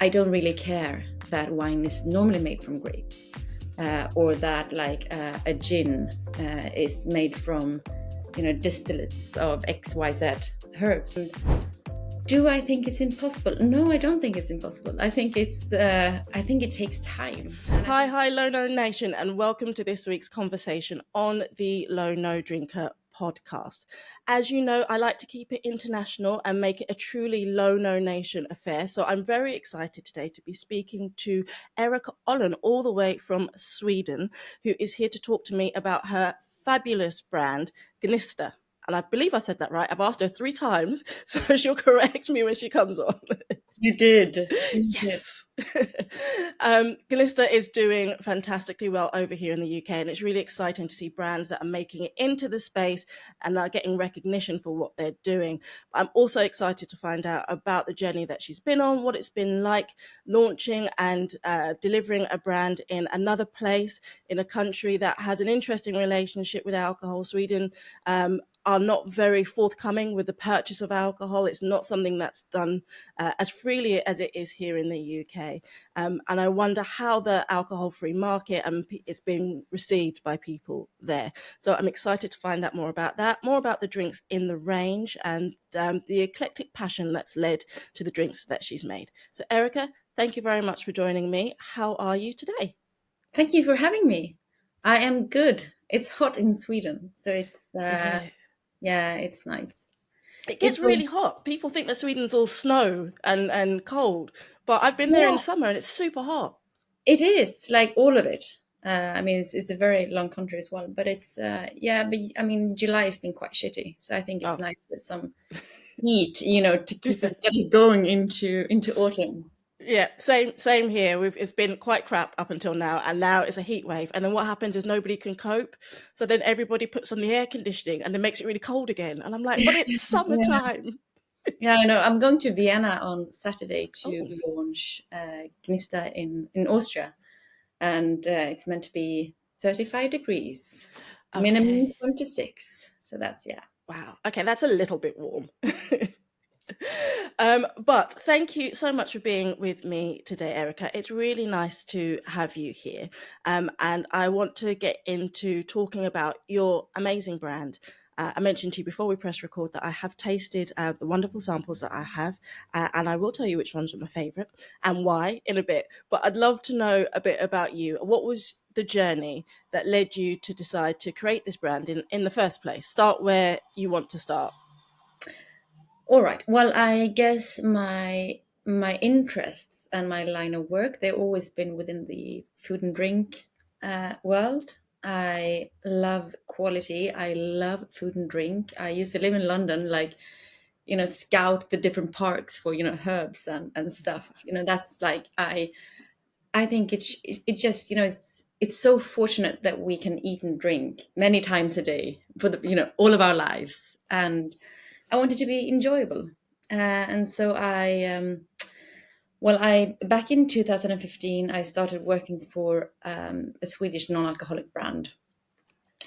I don't really care that wine is normally made from grapes, or that like a gin is made from, distillates of XYZ herbs. Do I think it's impossible? No, I don't think it's impossible. I think it takes time. Hi, Low No Nation, and welcome to this week's conversation on the Low No Drinker podcast. As you know, I like to keep it international and make it a truly Low No Nation affair. So I'm very excited today to be speaking to Erika Ollén, all the way from Sweden, who is here to talk to me about her fabulous brand, GNISTA. And I believe I said that right. I've asked her 3 times, so she'll correct me when she comes on. You did. Yes. GNISTA is doing fantastically well over here in the UK, and it's really exciting to see brands that are making it into the space and are getting recognition for what they're doing. I'm also excited to find out about the journey that she's been on, what it's been like launching and delivering a brand in another place, in a country that has an interesting relationship with alcohol. Sweden are not very forthcoming with the purchase of alcohol. It's not something that's done as freely as it is here in the UK. And I wonder how the alcohol-free market is being received by people there. So I'm excited to find out more about that, more about the drinks in the range, and the eclectic passion that's led to the drinks that she's made. So Erika, thank you very much for joining me. How are you today? Thank you for having me. I am good. It's hot in Sweden, so it's Is it? yeah, it's nice. It gets really hot. People think that Sweden's all snow and cold, but I've been there in summer and it's super hot. It is, like, all of it. I mean, it's a very long country as well, but it's but I mean, July has been quite shitty, so I think it's nice with some heat, to keep us going into autumn. Yeah, same here. It's been quite crap up until now, and now it's a heat wave. And then what happens is nobody can cope, so then everybody puts on the air conditioning, and it makes it really cold again. And I'm like, but it's summertime. Yeah, I know. I'm going to Vienna on Saturday to launch GNISTA in Austria, and it's meant to be 35 degrees, minimum 26. So that's, yeah. Wow. Okay, that's a little bit warm. But thank you so much for being with me today, Erika. It's really nice to have you here. And I want to get into talking about your amazing brand. I mentioned to you before we press record that I have tasted the wonderful samples that I have, and I will tell you which ones were my favourite and why in a bit. But I'd love to know a bit about you. What was the journey that led you to decide to create this brand in the first place? Start where you want to start. All right. Well, I guess my interests and my line of work, they've always been within the food and drink world. I love quality. I love food and drink. I used to live in London, like, scout the different parks for, herbs and stuff. That's like, I think it just, it's so fortunate that we can eat and drink many times a day for all of our lives. And I want it to be enjoyable. And so back in 2015, I started working for a Swedish non-alcoholic brand.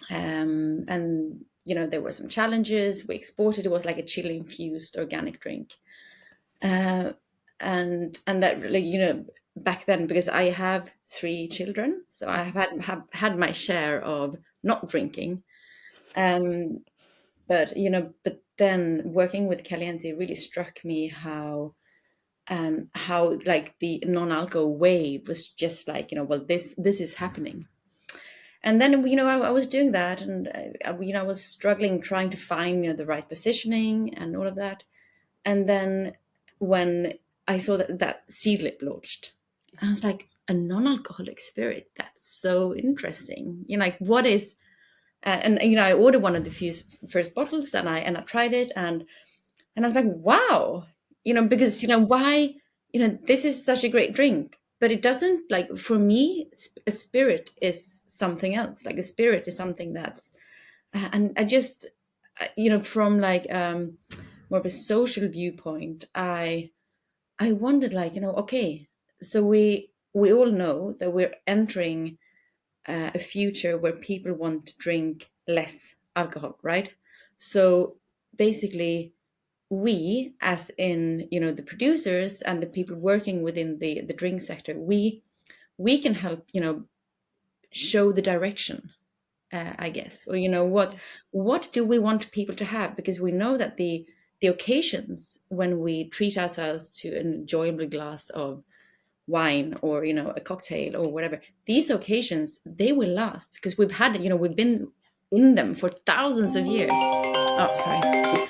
And, there were some challenges. We exported, it was like a chili infused organic drink. And that really, back then, because I have 3 children, so I have had my share of not drinking. But then working with Caliente really struck me how like the non-alcohol wave was just like, well, this is happening. And then, I was doing that, and I was struggling, trying to find, the right positioning and all of that. And then when I saw that Seedlip launched, I was like, a non-alcoholic spirit, that's so interesting. Like, what is... and I ordered one of the first bottles, and I tried it, and I was like, wow, because why, this is such a great drink, but it doesn't, like, for me, a spirit is something else. Like, a spirit is something that's, and I just, from like more of a social viewpoint, I wondered, like, okay, so we all know that we're entering a future where people want to drink less alcohol, right? So basically, we, as in, the producers and the people working within the drink sector, we can help, show the direction, I guess, or what do we want people to have? Because we know that the occasions when we treat ourselves to an enjoyable glass of wine, or a cocktail or whatever, these occasions, they will last, because we've been in them for thousands of years. Oh, sorry.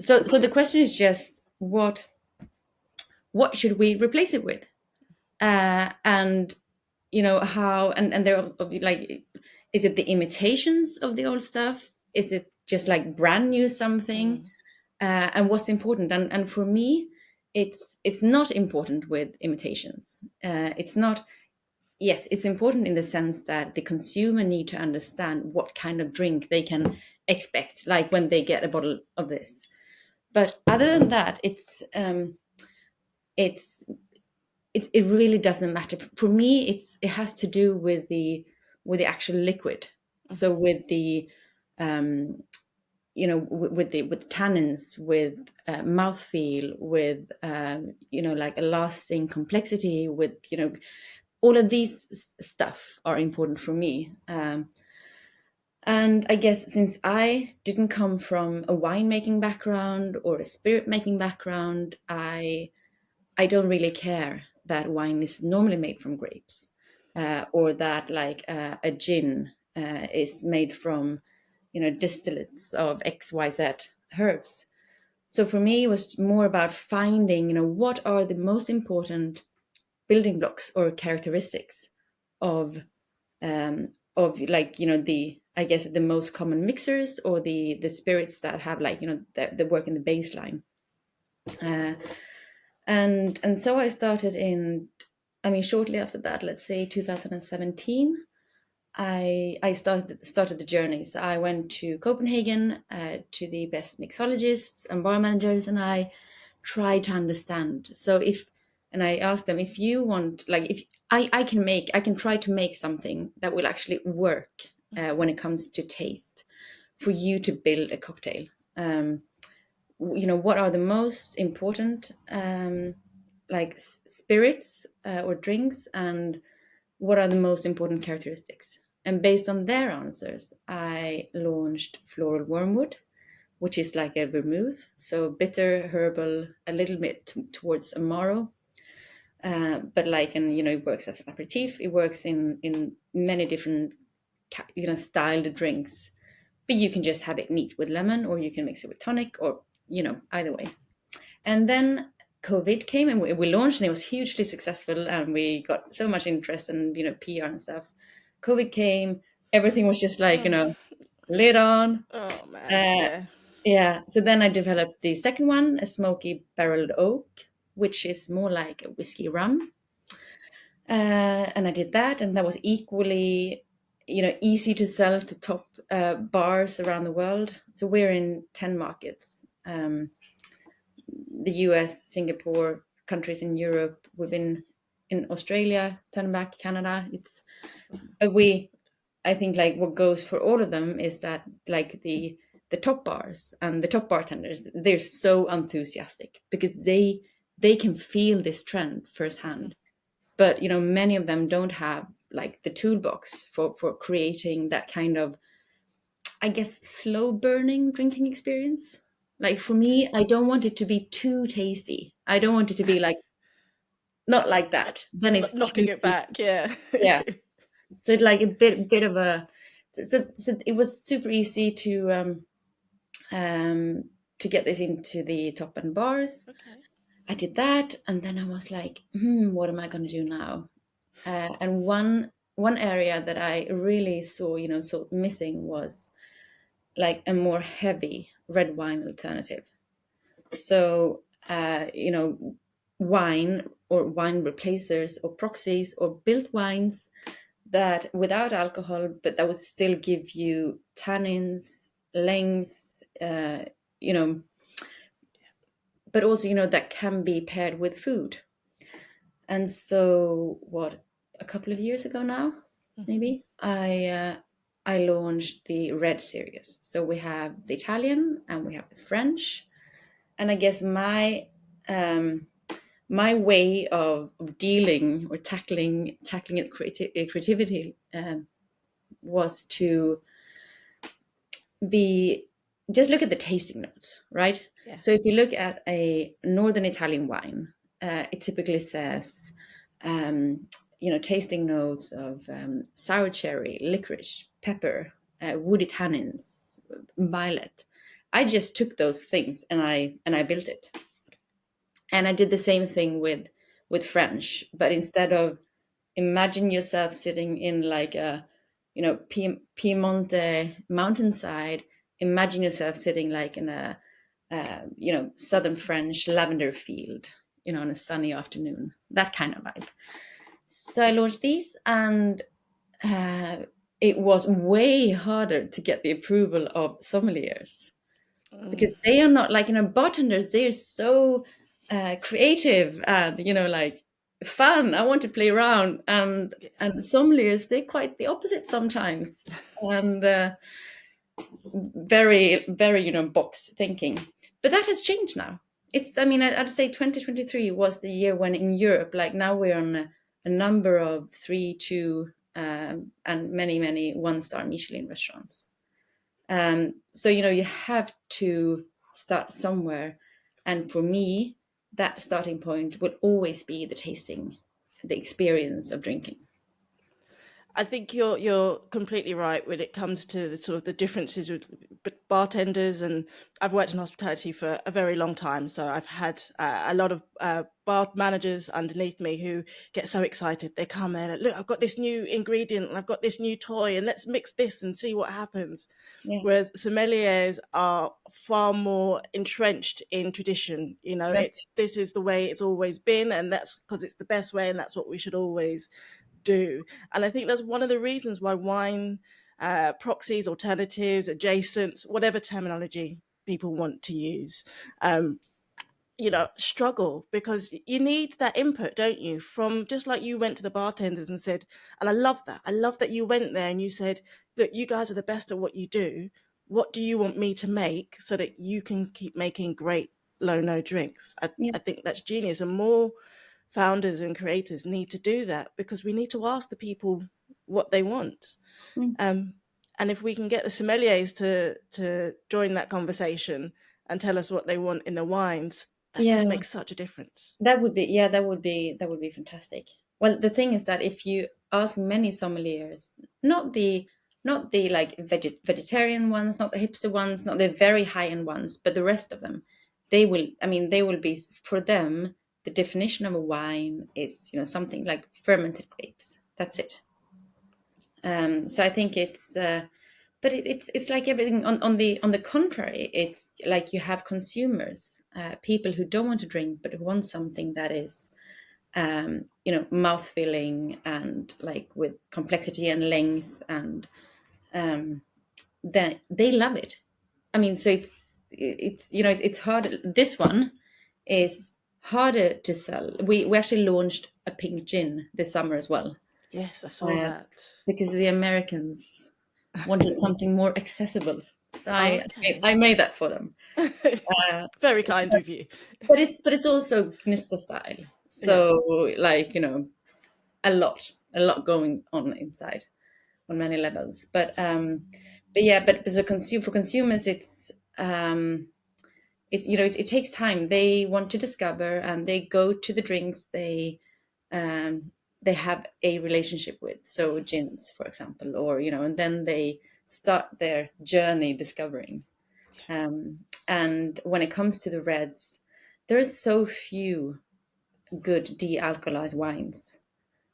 So the question is just what should we replace it with, and how, and there are, like, is it the imitations of the old stuff? Is it just like brand new something? And what's important? And for me, it's not important with imitations. It's not. Yes, it's important in the sense that the consumer need to understand what kind of drink they can expect, like when they get a bottle of this. But other than that, it's it really doesn't matter for me. It has to do with the actual liquid. So with the with tannins, with mouthfeel, with like a lasting complexity, with all of these stuff are important for me. And I guess since I didn't come from a winemaking background or a spirit making background, I don't really care that wine is normally made from grapes, or that like a gin is made from distillates of XYZ herbs. So for me, it was more about finding what are the most important building blocks or characteristics of like the, I guess, the most common mixers, or the spirits that have, like, the work in the baseline. uh, and so I started in, I mean, shortly after that, let's say 2017, I started the journey. So I went to Copenhagen, to the best mixologists and bar managers, and I tried to understand. So and I asked them, if you want, like, if I can try to make something that will actually work when it comes to taste, for you to build a cocktail. What are the most important like spirits or drinks, and what are the most important characteristics? And based on their answers, I launched Floral Wormwood, which is like a vermouth, so bitter, herbal, a little bit towards Amaro, but like, and it works as an aperitif. It works in many different styled drinks, but you can just have it neat with lemon, or you can mix it with tonic, or either way. And then COVID came, and we launched, and it was hugely successful, and we got so much interest and PR and stuff. COVID came, everything was just like lid on. Oh man, Uh, yeah. yeah. So then I developed the second one, a smoky barreled oak, which is more like a whiskey rum. And I did that, and that was equally, easy to sell to top bars around the world. So we're in 10 markets. The US, Singapore, countries in Europe. We've been in Australia, turn back, Canada. But I think, like, what goes for all of them is that, like, the top bars and the top bartenders, they're so enthusiastic because they can feel this trend firsthand. But many of them don't have, like, the toolbox for creating that kind of, I guess, slow burning drinking experience. Like, for me, I don't want it to be too tasty. I don't want it to be like, not like that. Then it's too Knocking it tasty. back, yeah. Yeah. So like a bit of a, so it was super easy to get this into the top end bars. Okay. I did that, and then I was like, what am I going to do now? And one area that I really saw, so missing, was like a more heavy red wine alternative. So, wine or wine replacers or proxies or built wines that without alcohol, but that would still give you tannins, length, uh, you know, but also, that can be paired with food. And so, what, a couple of years ago now, maybe, I launched the Red series. So we have the Italian and we have the French. And I guess um, my way of dealing or tackling it creativity was to be just look at the tasting notes, right? Yeah. So if you look at a northern Italian wine, it typically says, um, tasting notes of sour cherry, licorice, pepper, woody tannins, violet. I just took those things and I built it. And I did the same thing with French, but instead of imagine yourself sitting in like a Piemonte mountainside, imagine yourself sitting like in a southern French lavender field, on a sunny afternoon, that kind of vibe. So I launched these, and uh, it was way harder to get the approval of sommeliers, Mm. because they are not like, bartenders. They are so creative and like fun. I want to play around, and sommeliers, they're quite the opposite sometimes, and very very box thinking. But that has changed now. I mean, I'd say 2023 was the year when in Europe, like now we're on a number of 3, 2, and many one-star Michelin restaurants. So you have to start somewhere, and for me, that starting point will always be the tasting, the experience of drinking. I think you're completely right when it comes to the sort of the differences with bartenders, and I've worked in hospitality for a very long time, so I've had a lot of bar managers underneath me who get so excited. They come there and look, I've got this new ingredient, and I've got this new toy, and let's mix this and see what happens. Yeah, Whereas sommeliers are far more entrenched in tradition. that's It's this is the way it's always been, and that's because it's the best way, and that's what we should always do. And I think that's one of the reasons why wine proxies, alternatives, adjacents, whatever terminology people want to use, um, struggle, because you need that input, don't you? From just like you went to the bartenders and said, and I love that. I love that you went there and you said, look, you guys are the best at what you do. What do you want me to make so that you can keep making great low no drinks? yeah. I think that's genius. And more founders and creators need to do that, because we need to ask the people what they want. Mm. Um, and if we can get the sommeliers to join that conversation and tell us what they want in the wines, that Yeah, could make such a difference. that would be fantastic. Well, the thing is that if you ask many sommeliers, not the like vegetarian ones, not the hipster ones, not the very high end ones, but the rest of them, they will be, for them, the definition of a wine is something like fermented grapes. That's it. So I think but it's like everything on the contrary. It's like you have consumers, people who don't want to drink but who want something that is mouth filling and like with complexity and length, and then they love it. I mean, so it's hard. This one is harder to sell. We actually launched a pink gin this summer as well, Yes, I saw uh, that. because the Americans wanted something more accessible. So I Okay. I made that for them. Uh, Very kind of you. but it's also GNISTA style. Yeah. So like a lot going on inside on many levels. But yeah, but as a for consumers, it takes time. They want to discover, and they go to the drinks they have a relationship with. So gins, for example, or and then they start their journey discovering. And when it comes to the reds, there are so few good de-alcoholized wines.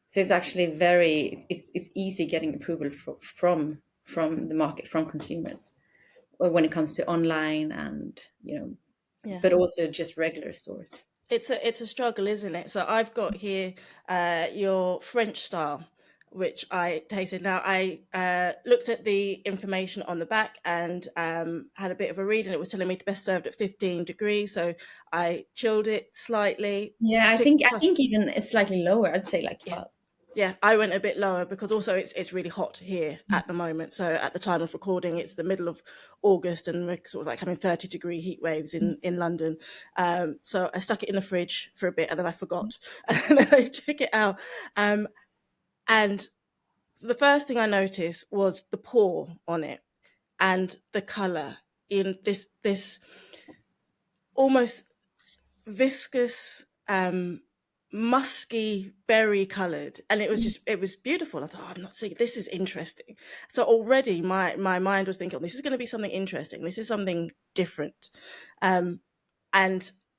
So it's actually it's easy getting approval from the market, from consumers, when it comes to online and Yeah. but also just regular stores. It's a struggle, isn't it? So I've got here your French style, which I tasted. Now I looked at the information on the back and had a bit of a read, and it was telling me to best served at 15 degrees. So I chilled it slightly. Yeah, I think even it's slightly lower. I'd say like Yeah, 12. Yeah, I went a bit lower because also it's really hot here at the moment. So at the time of recording, it's the middle of August, and we're sort of like having 30-degree heat waves in London. So I stuck it in the fridge for a bit, and then I forgot, and then I took it out. And the first thing I noticed was the pour on it and the color in this almost viscous, musky, berry colored, and it was beautiful. I thought, oh, I'm not seeing, this is interesting. So already my mind was thinking, oh, this is going to be something interesting. This is something different. And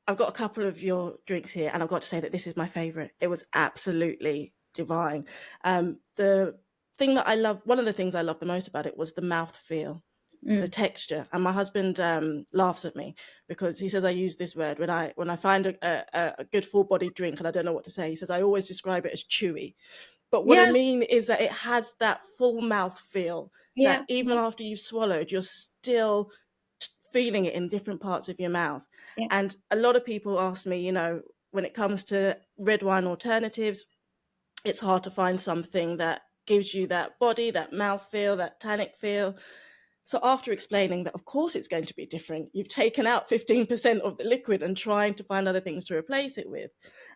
I've got a couple of your drinks here, and I've got to say that this is my favorite. It was absolutely divine. The thing that I love, one of the things I love the most about it was the mouth feel, the texture. And my husband laughs at me because he says I use this word when I find a good full bodied drink and I don't know what to say. He says I always describe it as chewy. But what I Yeah, mean is that it has that full mouth feel that yeah, even yeah, after you've swallowed, you're still feeling it in different parts of your mouth. yeah, And a lot of people ask me, when it comes to red wine alternatives, it's hard to find something that gives you that body, that mouth feel, that tannic feel. So after explaining that, of course, it's going to be different, you've taken out 15% of the liquid and trying to find other things to replace it with.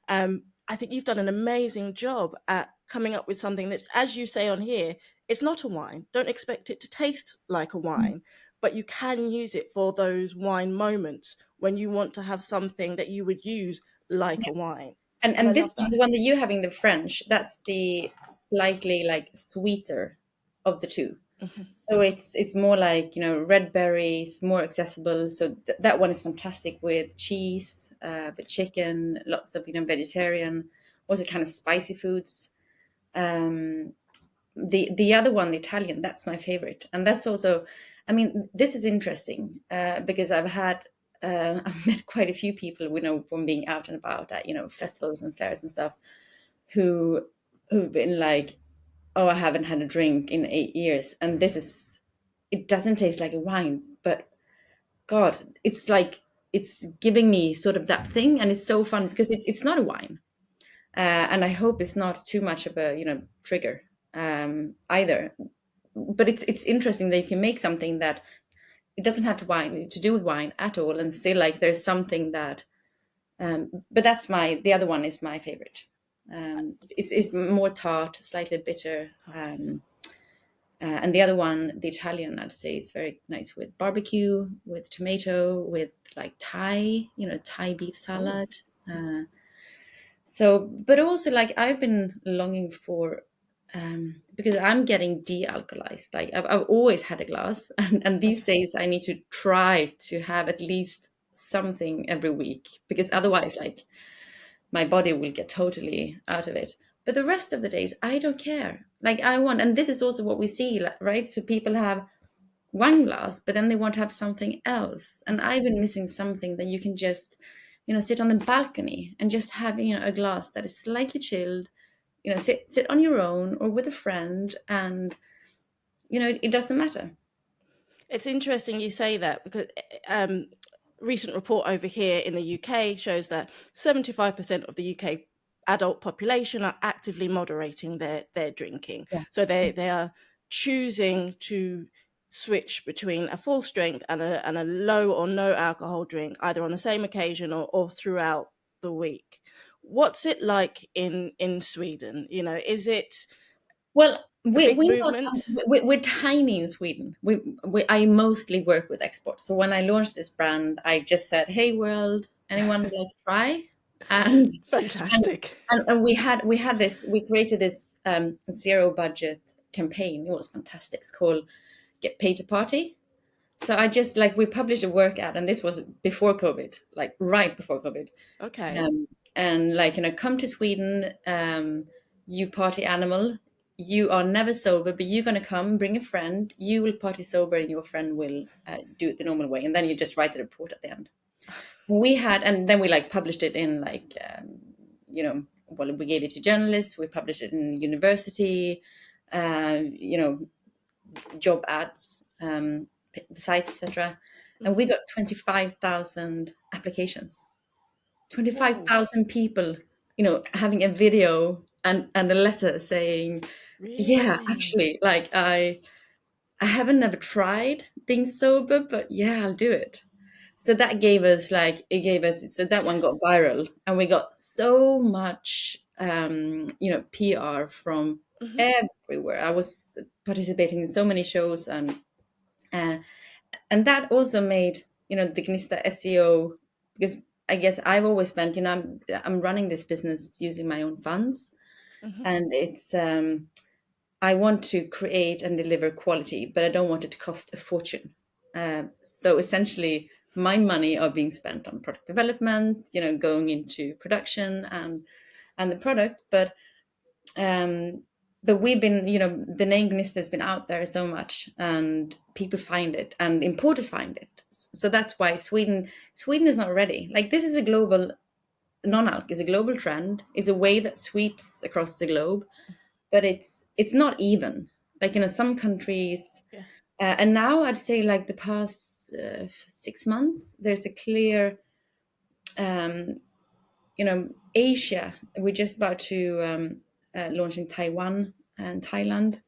I think you've done an amazing job at coming up with something that, as you say on here, it's not a wine. Don't expect it to taste like a wine, but you can use it for those wine moments when you want to have something that you would use like yeah. a wine. And I And this love one, that. the one that you having, the French, that's the slightly like sweeter of the two. Mm-hmm. So it's more like, red berries, more accessible. So that one is fantastic with cheese, with chicken, lots of vegetarian, also kind of spicy foods. Um, the other one, the Italian, that's my favorite, and that's also, I mean, this is interesting because I've met quite a few people we know from being out and about at festivals and fairs and stuff who who've been like, oh, I haven't had a drink in 8 years, and it doesn't taste like a wine, but God, it's like it's giving me sort of that thing, and it's so fun because it's not a wine, and I hope it's not too much of a trigger either. But it's interesting that you can make something that it doesn't have to do with wine at all, and still like there's something that. But that's the other one is my favorite. It's more tart, slightly bitter. And the other one, the Italian, I'd say is very nice with barbecue, with tomato, with like Thai, Thai beef Oh, salad. So, but also like I've been longing for, because I'm getting de-alkalized. Like I've always had a glass, and these okay. days I need to try to have at least something every week because otherwise, like my body will get totally out of it. But the rest of the days, I don't care. Like I want, and this is also what we see, right? So people have one glass, but then they want to have something else. And I've been missing something that you can just, sit on the balcony and just have, a glass that is slightly chilled, sit on your own or with a friend, and it doesn't matter. It's interesting you say that because recent report over here in the UK shows that 75% of the UK adult population are actively moderating their drinking. Yeah. So they are choosing to switch between a full strength and a low or no alcohol drink, either on the same occasion or throughout the week. What's it like in Sweden? Is it Well, a we big we not movement? we're tiny in Sweden. I mostly work with export. So when I launched this brand, I just said, "Hey world, anyone would like to try?" And and Fantastic. and we created this zero budget campaign. It was fantastic. It's called "Get Paid to Party." So I just like we published a work ad, and this was before COVID, like right before COVID. Okay. And like come to Sweden, you party animal. You are never sober, but you're gonna come, bring a friend. You will party sober, and your friend will do it the normal way, and then you just write the report at the end. And then we like published it in like, well, we gave it to journalists. We published it in university, uh, you know, job ads, sites, etc. And we Mhm. got 25,000 applications. Whoa. 25,000 people, having a video and a letter saying, yeah, Really? actually, like I haven't never tried being sober, but yeah, I'll do it. So that gave us like it gave us so that one got viral, and we got so much PR from Hmm. everywhere. I was participating in so many shows, uh, and that also made the GNISTA SEO, because I guess I've always spent, I'm running this business using my own funds, Hmm. and it's I want to create and deliver quality, but I don't want it to cost a fortune. So essentially, my money are being spent on product development, going into production and the product. Um, but we've been, the name Gnista has been out there so much, and people find it, and importers find it. So that's why Sweden is not ready. Like, this is a global non-alc is a global trend. It's a way that sweeps across the globe, but it's not even. Like, some countries, Yeah. and now I'd say like the past 6 months, there's a clear, um, Asia. We're just about to launch in Taiwan and Thailand,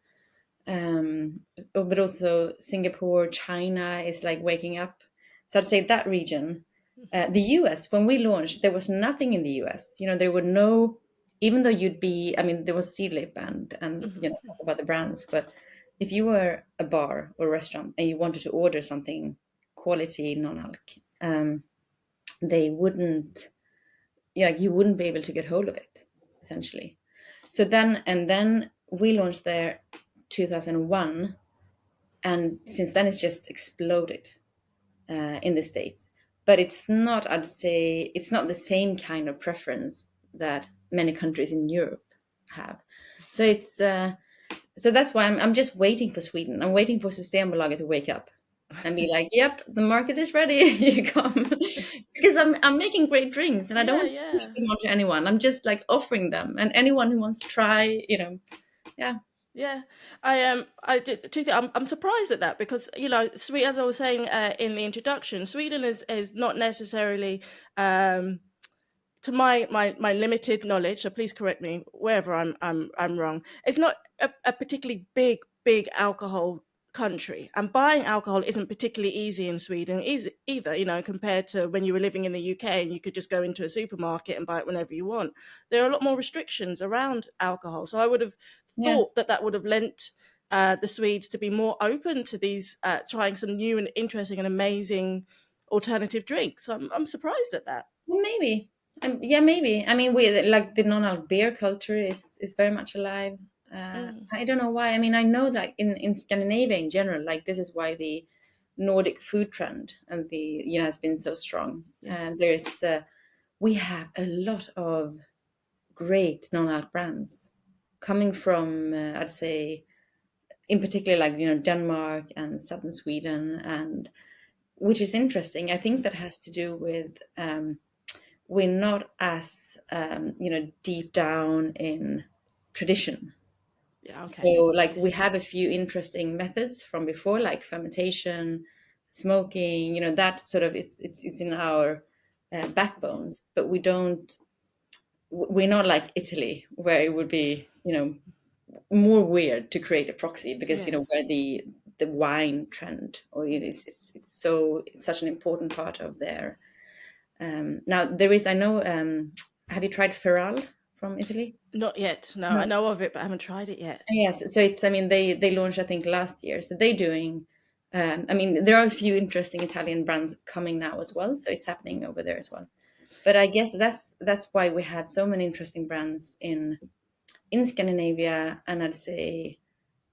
but also Singapore, China is like waking up. So I'd say that region. The US, when we launched, there was nothing in the US. There were no, even though I mean, there was Seedlip and Hmm. talk about the brands, but if you were a bar or a restaurant and you wanted to order something quality non-alc, they wouldn't, like, you wouldn't be able to get hold of it, essentially. So then we launched there 2001, and since then it's just exploded in the States. But it's not, I'd say, it's not the same kind of preference that many countries in Europe have. So it's so that's why I'm just waiting for Sweden. I'm waiting for Systembolaget to wake up and be like, "Yep, the market is ready. You come," because I'm making great drinks, and I don't Yeah, want to push yeah. them onto anyone. I'm just like offering them, and anyone who wants to try, yeah, Yeah, I just two things. I'm surprised at that because Sweden, as I was saying in the introduction, Sweden is not necessarily, to my limited knowledge. So please correct me wherever I'm wrong. It's not a particularly big alcohol country, and buying alcohol isn't particularly easy in Sweden either. Compared to when you were living in the UK and you could just go into a supermarket and buy it whenever you want. There are a lot more restrictions around alcohol, so I would have yeah. thought that would have lent the Swedes to be more open to these trying some new and interesting and amazing alternative drinks. So I'm surprised at that. Well, maybe. Yeah, maybe. I mean, we like the non-alc beer culture is very much alive. Mm, I don't know why. I mean, I know that in Scandinavia in general, like, this is why the Nordic food trend and the has been so strong. yeah. There's we have a lot of great non-alc brands coming from, I'd say, in particular, like, Denmark and southern Sweden, and which is interesting. I think that has to do with, we're not as, deep down in tradition. Yeah, So, okay. like, Yeah. we have a few interesting methods from before, like fermentation, smoking, that sort of, it's in our backbones, but we're not like Italy, where it would be, more weird to create a proxy, because Yeah. where the wine trend, or it's such an important part of their, now there is, I know, have you tried Feral from Italy? Not yet. No, I No. know of it, but I haven't tried it yet. Yes, so it's, I mean, they launched, I think, last year, so they're doing, I mean, there are a few interesting Italian brands coming now as well, so it's happening over there as well. But I guess that's why we have so many interesting brands in Scandinavia, and I'd say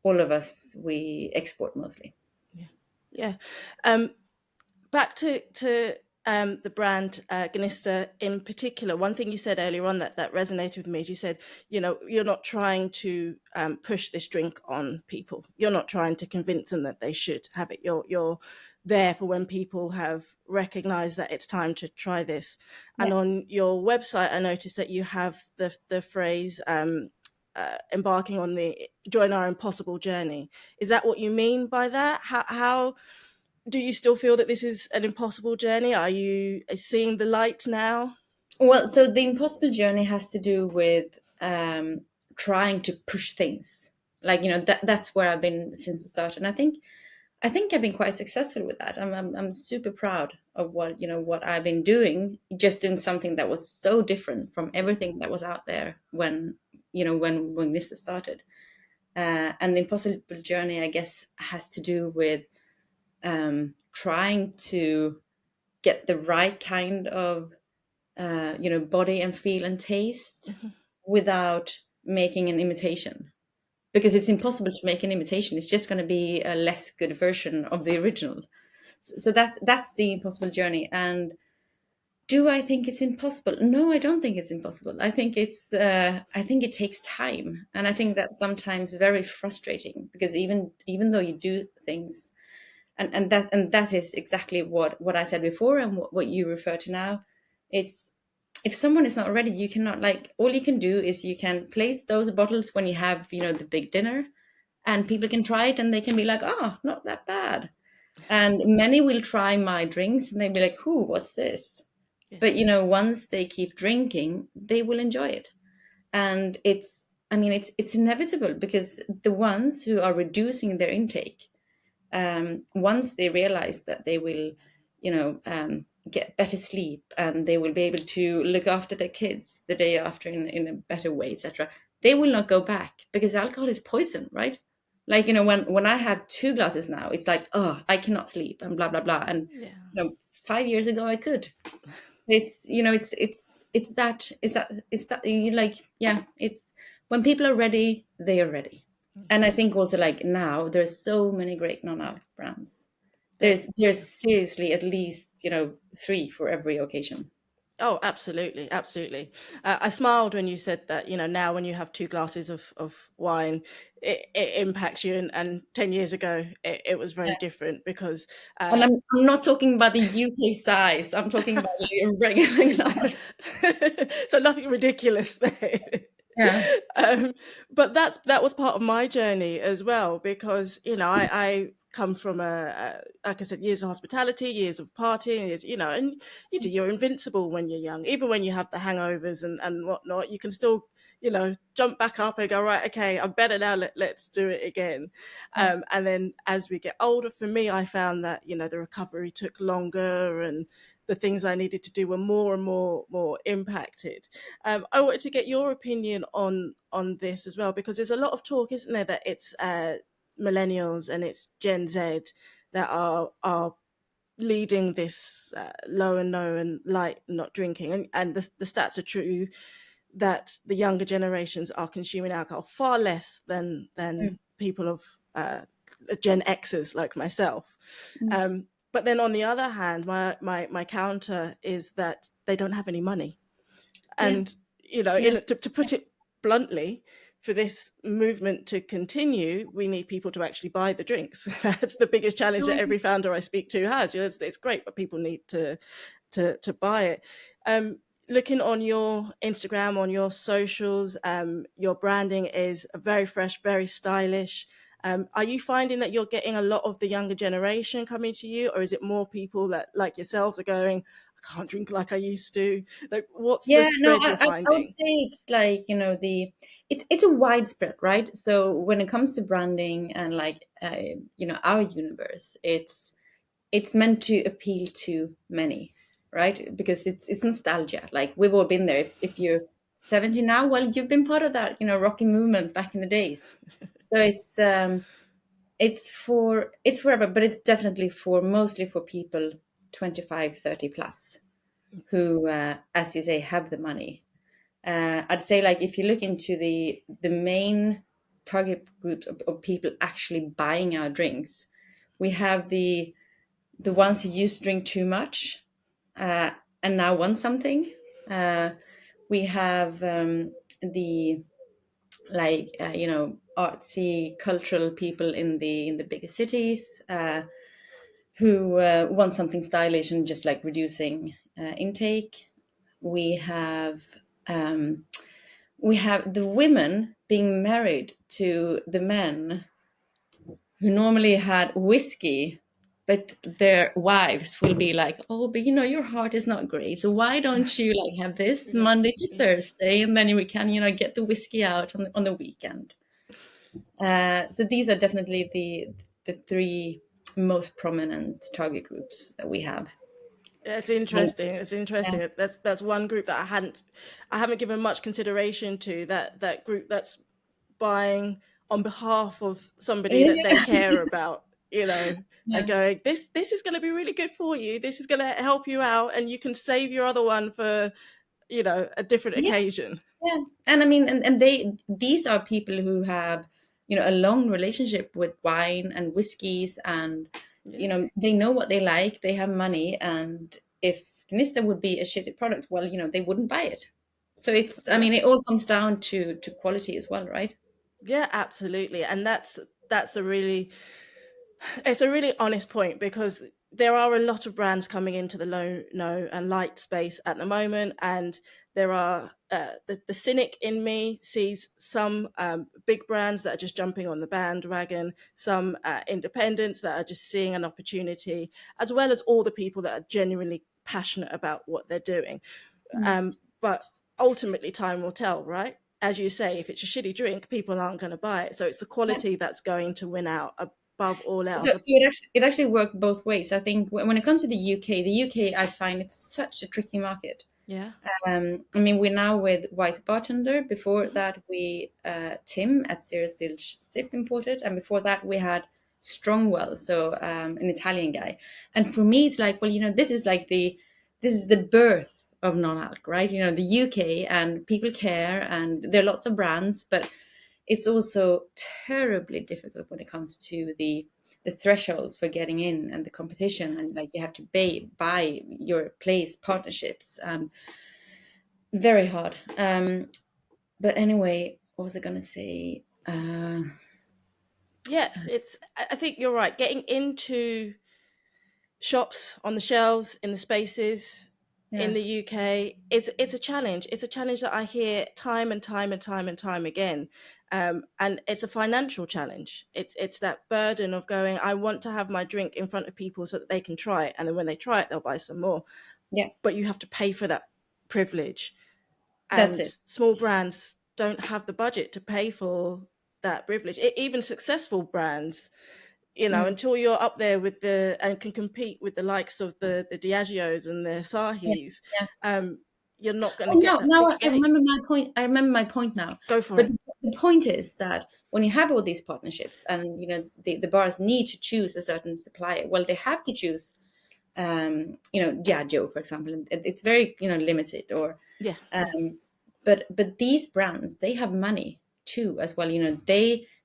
all of us, we export mostly. Yeah. Yeah. Um, Back to the brand Gnista in particular. One thing you said earlier on that resonated with me is you said, you're not trying to push this drink on people. You're not trying to convince them that they should have it. You're there for when people have recognized that it's time to try this. And Yeah. on your website, I noticed that you have the phrase embarking on the join our impossible journey. Is that what you mean by that? How do you still feel that this is an impossible journey? Are you seeing the light now? Well, so the impossible journey has to do with, trying to push things. Like, that's where I've been since the start, and I think I've been quite successful with that. I'm super proud of what I've been doing, just doing something that was so different from everything that was out there when this started. And the impossible journey, I guess, has to do with trying to get the right kind of body and feel and taste without making an imitation, because it's impossible to make an imitation. It's just going to be a less good version of the original. So that's the impossible journey. And do I think it's impossible? No, I don't think it's impossible. I think it takes time, and I think that's sometimes very frustrating, because even though you do things, and that is exactly what I said before, and what you refer to now. It's, if someone is not ready, you cannot, like, all you can do is you can place those bottles when you have the big dinner, and people can try it and they can be like, oh, not that bad. And many will try my drinks and they'll be like, who, what's this? Yeah. But once they keep drinking, they will enjoy it. And it's inevitable, because the ones who are reducing their intake, once they realize that they will get better sleep, and they will be able to look after their kids the day after in a better way, etc., they will not go back, because alcohol is poison, right? Like, when I have 2 glasses now, it's like, oh, I cannot sleep, and blah blah blah. And Yeah. 5 years ago I could. It's like, yeah, it's, when people are ready, they are ready. And I think also, like, now there's so many great non-alc brands. There, There's seriously at least 3 for every occasion. oh, absolutely, absolutely. I smiled when you said that, now when you have 2 glasses of wine, it impacts you. And 10 years ago, it was very Yeah. different because, And I'm not talking about the UK size. I'm talking about a regular glass. so nothing ridiculous there. Yeah. um, but that was part of my journey as well, because I come from like I said, years of hospitality, years of partying, and you're invincible when you're young. Even when you have the hangovers and whatnot, you can still jump back up and go, right, okay, I'm better now, let's do it again. Yeah. And then as we get older, for me, I found that the recovery took longer, and the things I needed to do were more and more impacted. I wanted to get your opinion on this as well, because there's a lot of talk, isn't there, that it's millennials and it's Gen Z that are leading this low and no and light not drinking, and the stats are true that the younger generations are consuming alcohol far less than Mm. people of Gen Xers like myself. Mm. But then on the other hand, my counter is that they don't have any money. Yeah. And, Yeah. to put it bluntly, for this movement to continue, we need people to actually buy the drinks. That's the biggest challenge that every founder I speak to has. It's great, but people need to buy it. Looking on your Instagram, on your socials, your branding is very fresh, very stylish. Are you finding that you're getting a lot of the younger generation coming to you, or is it more people that, like yourselves, are going, I can't drink like I used to? Like, what's the Yeah, no, spread you're I would finding? say it's like, it's a widespread, right? So when it comes to branding and, like, our universe, it's meant to appeal to many, right? Because it's nostalgia. Like, we've all been there. If you're 70 now, well, you've been part of that, rocky movement back in the days. So it's forever, but it's definitely mostly for people 25, 30 plus, who, as you say, have the money. I'd say, like, if you look into the main target groups of people actually buying our drinks, we have the ones who used to drink too much, uh, and now want something. We have the, like, artsy cultural people in the bigger cities, who want something stylish and just, like, reducing intake. We have um, we have the women being married to the men who normally had whiskey but their wives will be like, oh, but your heart is not great, so why don't you like have this Yeah. Monday to Thursday, and then we can get the whiskey out on the weekend. So these are definitely the three most prominent target groups that we have. It's And interesting. It's yeah, interesting. That's one group that I haven't given much consideration to. That group that's buying on behalf of somebody that they yeah, care about, and yeah, going, this is going to be really good for you. This is going to help you out, and you can save your other one for a different yeah, occasion. yeah. And I mean, and these are people who have a long relationship with wine and whiskeys, and Yeah, they know what they like. They have money, and if GNISTA would be a shitty product, well, they wouldn't buy it. So it's, I yeah, mean, it all comes down to quality as well, right? yeah, absolutely. And that's it's a really honest point, because there are a lot of brands coming into the low, no, and light space at the moment, and there are the cynic in me sees some big brands that are just jumping on the bandwagon, some independents that are just seeing an opportunity, as well as all the people that are genuinely passionate about what they're doing. Mm. But ultimately, time will tell, right? As you say, if it's a shitty drink, people aren't going to buy it. So it's the Yeah. quality that's going to win out above all So, else. so it actually worked both ways. I think when it comes to the UK, I find it's such a tricky market. Yeah. I mean, we're now with Wise Bartender. Before Mhm. that, we Tim at Zero Sip imported, and before that, we had Strongwell, so an Italian guy. And for me, it's like, well, this is the birth of non-alc, right? The UK, and people care, and there are lots of brands, but it's also terribly difficult when it comes to the thresholds for getting in and the competition, and like you have to buy your place partnerships, and very hard. But anyway, what was I gonna say? Yeah, I think you're right. Getting into shops, on the shelves, in the spaces in Yeah, the UK, it's a challenge. It's a challenge that I hear time and time and time and time again. And it's a financial challenge. It's that burden of going, I want to have my drink in front of people so that they can try it, and then when they try it, they'll buy some more. yeah, But you have to pay for that privilege, that's and it. small brands don't have the budget to pay for that privilege. Even successful brands, Mm, until you're up there with the and can compete with the likes of the Diageos and the yeah, Sahis, yeah. um, you're not going Oh, to get that now big I remember space. my point. I remember my point now. Go for But it. the point is that when you have all these partnerships, and the bars need to choose a certain supplier, well, they have to choose Diageo, for example, and it's very limited. Or Yeah, yeah, um, but these brands, they have money too as well.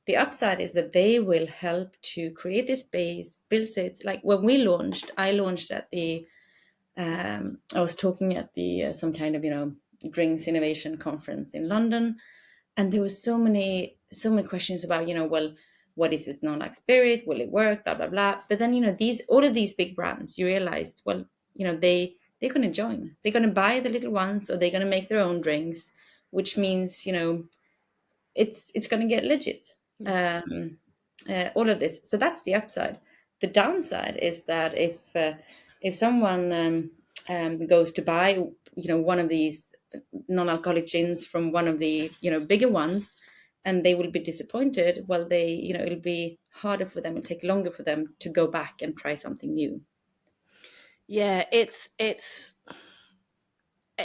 The upside is that they will help to create this base, build it. Like when I launched at the I was talking at the some kind of drinks innovation conference in London, and there was so many questions about well, what is this non-like spirit, will it work, blah blah blah. But then these all of these big brands, you realized, well, they're going to join, they're going to buy the little ones, or they're going to make their own drinks, which means it's going to get legit. yeah, All of this, so that's the upside. The downside is that if someone goes to buy one of these non-alcoholic gins from one of the bigger ones, and they will be disappointed, well, it'll be harder for them, it'll take longer for them to go back and try something new. yeah. It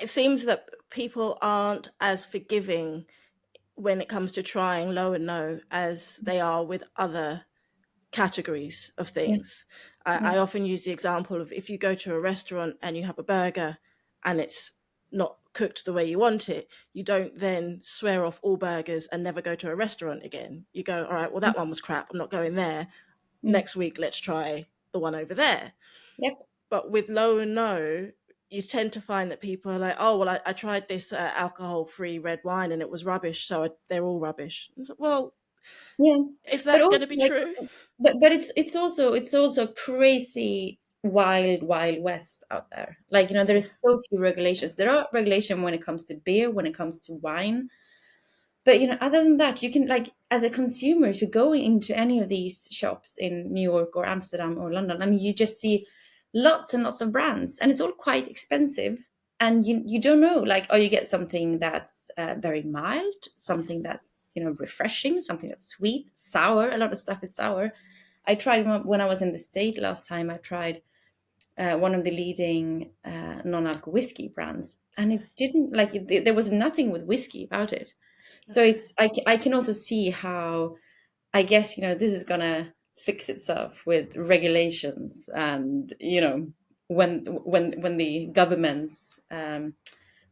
seems that people aren't as forgiving when it comes to trying low and no as they are with other categories of Yeah, things. yeah, I often use the example of, if you go to a restaurant and you have a burger and it's not cooked the way you want it, you don't then swear off all burgers and never go to a restaurant again. You go, all right, well, that one was crap, I'm not going there. mm, Next week, let's try the one over there. yep, But with low and no, you tend to find that people are like, oh, well, I tried this alcohol-free red wine and it was rubbish, so they're all rubbish. Like, well, yeah. is But that going to also, be like, true? but it's also crazy wild west out there. Like, Yeah, there's so few regulations. There are regulations when it comes to beer, when it comes to wine, But other than that, you can, like, as a consumer, if you're going into any of these shops in New York or Amsterdam or London, I mean, you just see lots and lots of brands, and it's all quite expensive. And you don't know, like, oh, you get something that's very mild, something that's refreshing, something that's sweet, sour. A lot of stuff is sour. I tried when I was in the state last time. I tried one of the leading non-alcohol whiskey brands, and it didn't, like, there was nothing with whiskey about it. So it's, I can also see how, I guess, this is gonna fix itself with regulations, and when the governments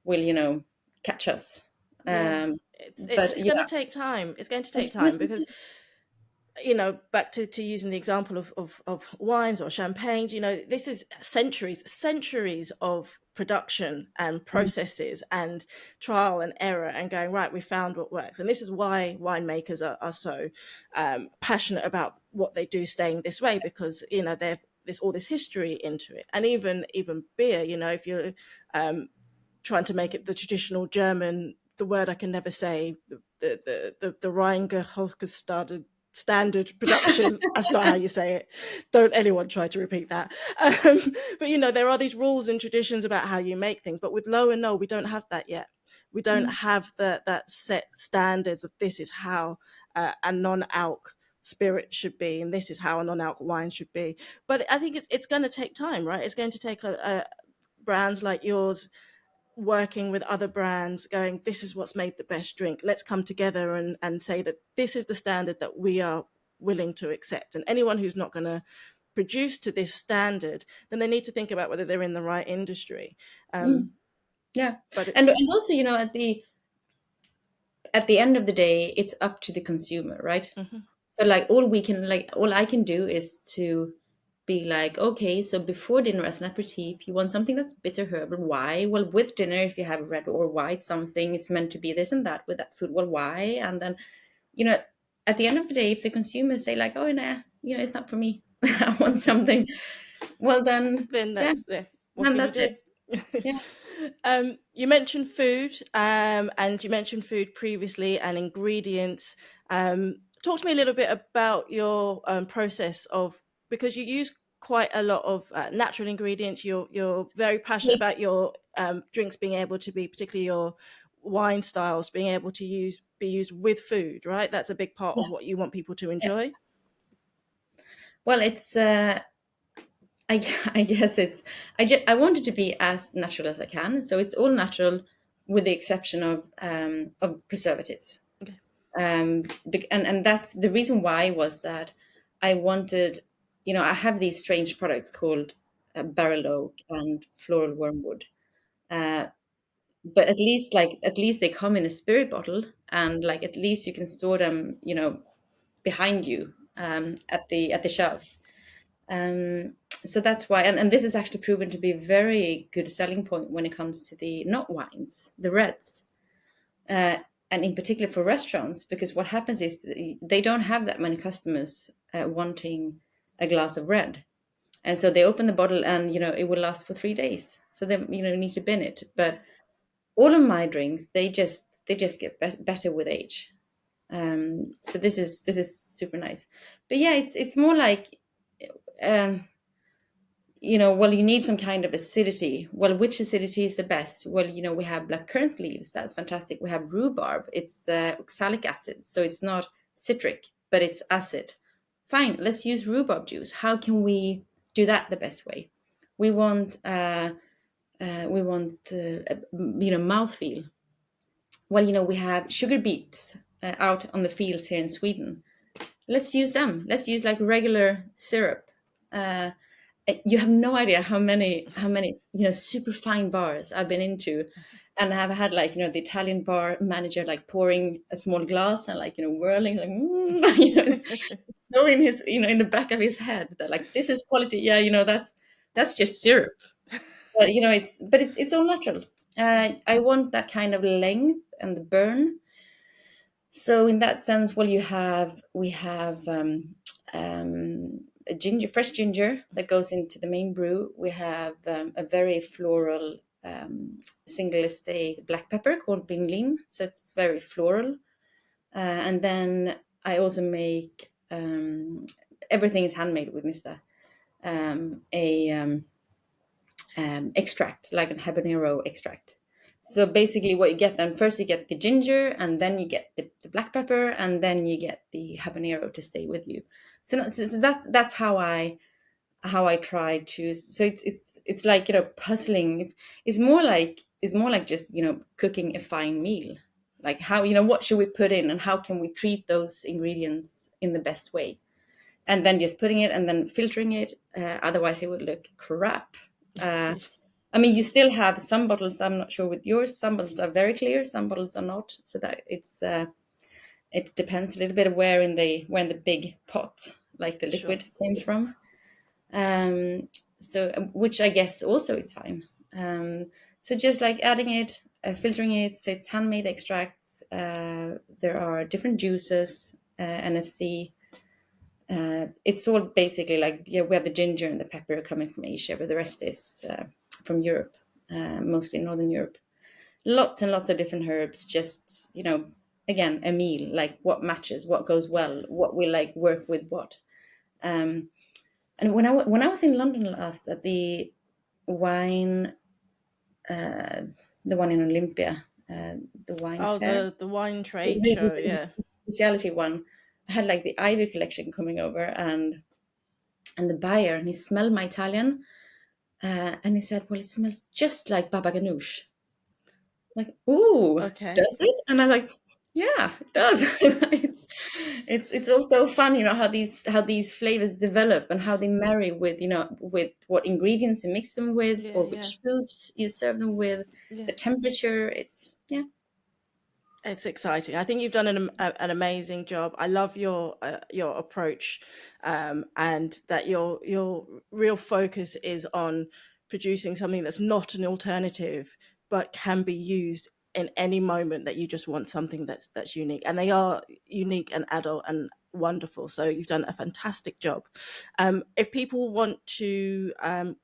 will catch us. Yeah, um it's but it's going to yeah, take time. It's going to take it's gonna time because, back to using the example of wines or champagnes, this is centuries of production and processes and trial and error, and going, right, we found what works. And this is why winemakers are so passionate about what they do, staying this way, because there's all this history into it. And even beer, if you're trying to make it the traditional German, the word I can never say, the Reingeholzgestade standard production. That's not how you say it. Don't anyone try to repeat that. But there are these rules and traditions about how you make things. But with low and no, we don't have that yet. We don't have that set standards of, this is how a non-alc spirit should be, and this is how a non-alc wine should be. But I think it's going to take time, right? It's going to take brands like yours working with other brands, going, this is what's made the best drink. Let's come together and say that this is the standard that we are willing to accept. And anyone who's not going to produce to this standard, then they need to think about whether they're in the right industry. yeah. But and it's, and also, at the end of the day, it's up to the consumer, right? mhm. So, like, all I can do is to be like, okay, so before dinner as an aperitif, you want something that's bitter herbal. Why? Well, with dinner, if you have red or white something, it's meant to be this and that with that food. Well, why? And then, you know, at the end of the day, if the consumers say like, oh, nah, it's not for me, I want something. Well, then, Then yeah, what then can you that's do? it. Yeah. You mentioned food, and you mentioned food previously, and ingredients. Talk to me a little bit about your process of, because you use quite a lot of natural ingredients. You're very passionate about your drinks being able to be, particularly your wine styles, being able to be used with food, right? That's a big part Yeah. of what you want people to Yeah. enjoy. Well, it's I guess it's, I want it to be as natural as I can. So it's all natural, with the exception of preservatives. Okay. And that's the reason why, was that I wanted, I have these strange products called barrel oak and floral wormwood. Uh, but at least they come in a spirit bottle, and like at least you can store them, behind you, at the shelf. So that's why, and this is actually proven to be a very good selling point when it comes to the not wines, the reds, uh, and in particular for restaurants, because what happens is they don't have that many customers wanting a glass of red, and so they open the bottle, and it will last for 3 days. So they need to bin it. But all of my drinks, they just get better with age. So this is super nice. But yeah, it's more like. Um, well, you need some kind of acidity. Well, which acidity is the best? Well, we have blackcurrant leaves. That's fantastic. We have rhubarb. It's oxalic acid. So it's not citric, but it's acid. Fine, let's use rhubarb juice. How can we do that the best way? We want, mouthfeel. Well, we have sugar beets out on the fields here in Sweden. Let's use them. Let's use like regular syrup. Uh, you have no idea how many super fine bars I've been into, and I've had like the Italian bar manager like pouring a small glass and like whirling like it's so in his in the back of his head that like this is quality. Yeah, that's just syrup. But it's all natural. I want that kind of length and the burn. So in that sense, well, we have a ginger, fresh ginger that goes into the main brew. We have a very floral single estate black pepper called Bingling, so it's very floral. And then I also make everything is handmade with GNISTA. A extract, like a habanero extract. So basically, what you get then, first you get the ginger, and then you get the black pepper, and then you get the habanero to stay with you. So, so that's how I try to. So it's like, puzzling. It's more like just, cooking a fine meal. Like, how, what should we put in, and how can we treat those ingredients in the best way, and then just putting it and then filtering it. Otherwise, it would look crap. Uh, I mean, you still have some bottles. I'm not sure with yours. Some bottles are very clear. Some bottles are not. So that it depends a little bit of where in the big pot, like the Sure. liquid, came from. So, which I guess also is fine. So just like adding it, filtering it. So it's handmade extracts. There are different juices, NFC. It's all basically like, yeah, we have the ginger and the pepper coming from Asia, but the rest is from Europe, mostly Northern Europe. Lots and lots of different herbs. Just, again, a meal, like what matches, what goes well, what we like work with what. Um, and when I was in London last at wine, uh, the one in Olympia, the wine Oh, fair, the wine trade show, the yeah. specialty one. I had like the Ivy collection coming over, and the buyer, and he smelled my Italian, and he said, "Well, it smells just like baba ganoush." Like, ooh, Okay. does it? And I'm like, yeah, it does. It's also fun, how these flavors develop and how they marry with, with what ingredients you mix them with, Yeah, or yeah, which foods you serve them with, yeah. the temperature. It's, yeah. It's exciting. I think you've done an amazing job. I love your approach, and that your real focus is on producing something that's not an alternative, but can be used in any moment that you just want something that's unique. And they are unique and adult and wonderful. So you've done a fantastic job. If people want to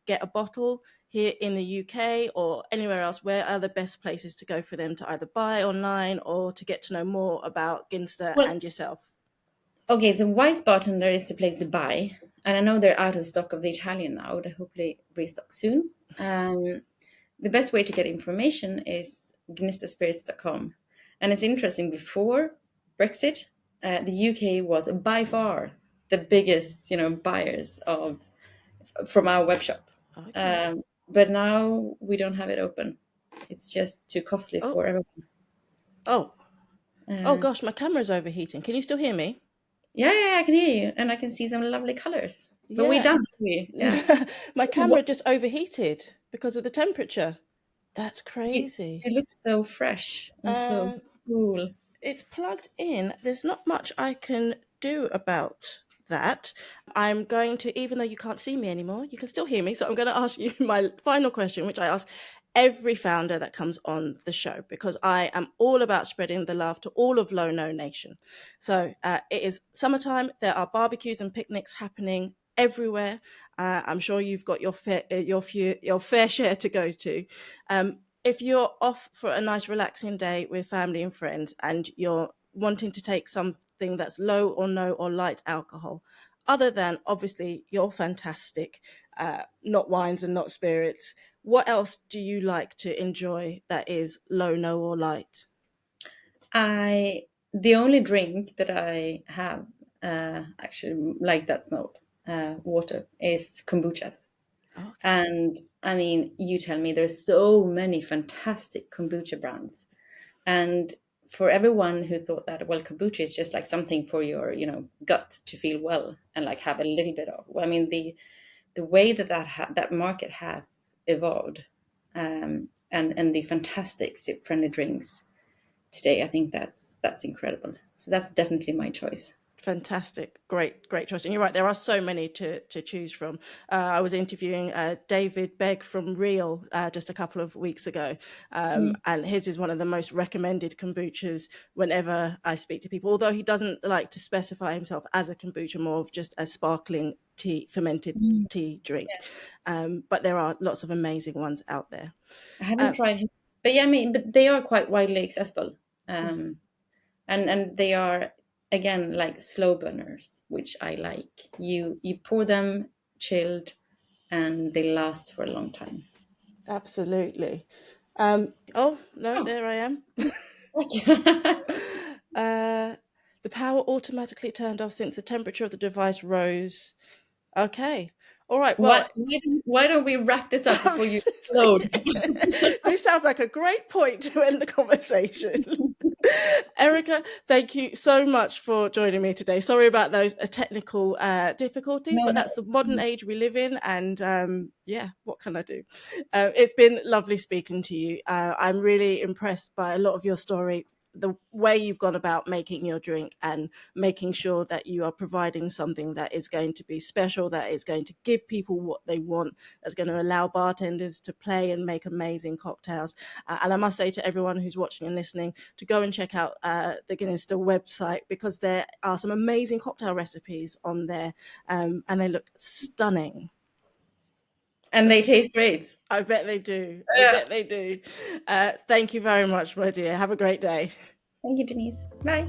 get a bottle here in the UK or anywhere else, where are the best places to go for them to either buy online or to get to know more about Ginster Well, and yourself? okay, so Wise Bartender is the place to buy, and I know they're out of stock of the Italian now. They hopefully restock soon. The best way to get information is gnistaspirits.com. And it's interesting, before Brexit, the UK was by far the biggest, buyers of from our web shop. Okay. But now we don't have it open. It's just too costly Oh, for everyone. oh, oh Uh, gosh, my camera's overheating. Can you still hear me? yeah, yeah, I can hear you, and I can see some lovely colors. But we Yeah. done, we, yeah. My What? camera just overheated because of the temperature. That's It, crazy. it looks so fresh and so Uh, cool. it's plugged in. There's not much I can do about that. I'm going to, even though you can't see me anymore, you can still hear me. So I'm going to ask you my final question, which I ask every founder that comes on the show, because I am all about spreading the love to all of Low No Nation. So it is summertime. There are barbecues and picnics happening everywhere. I'm sure you've got your fair share to go to. If you're off for a nice relaxing day with family and friends and you're wanting to take something that's low or no or light alcohol, other than obviously you're fantastic, not wines and not spirits, what else do you like to enjoy that is low, no, or light? I The only drink that I have, actually, like, that's not water, is kombuchas. Okay. And I mean, you tell me, there's so many fantastic kombucha brands, and for everyone who thought that, well, kombucha is just like something for your, gut to feel well and like have a little bit of. Well, I mean, the way that market has evolved, and the fantastic sip friendly drinks today, I think that's incredible. So that's definitely my choice. Fantastic. Great choice. And you're right, there are so many to choose from. I was interviewing David Begg from Real just a couple of weeks ago. Mm. And his is one of the most recommended kombuchas whenever I speak to people, although he doesn't like to specify himself as a kombucha, more of just a sparkling tea, fermented Mm. tea drink. But there are lots of amazing ones out there. I haven't Um, tried his, but yeah, I mean, but they are quite widely accessible. yeah. Um, and they are again like slow burners, which I like. You pour them chilled, and they last for a long time. Absolutely. Oh no, Oh, there I am. thank you. uh, the power automatically turned off since the temperature of the device rose. Okay. All right. Well, Why don't we wrap this up I was before you gonna explode? say, this sounds like a great point to end the conversation. Erica, thank you so much for joining me today. Sorry about those technical difficulties, No, but no. that's the modern age we live in. And yeah, what can I do? It's been lovely speaking to you. I'm really impressed by a lot of your story, the way you've gone about making your drink and making sure that you are providing something that is going to be special, that is going to give people what they want, that's going to allow bartenders to play and make amazing cocktails. And I must say to everyone who's watching and listening to go and check out the GNISTA website, because there are some amazing cocktail recipes on there, and they look stunning. And they taste great. I bet they do. I Yeah. bet they do. Thank you very much, my dear. Have a great day. Thank you, Denise. Bye.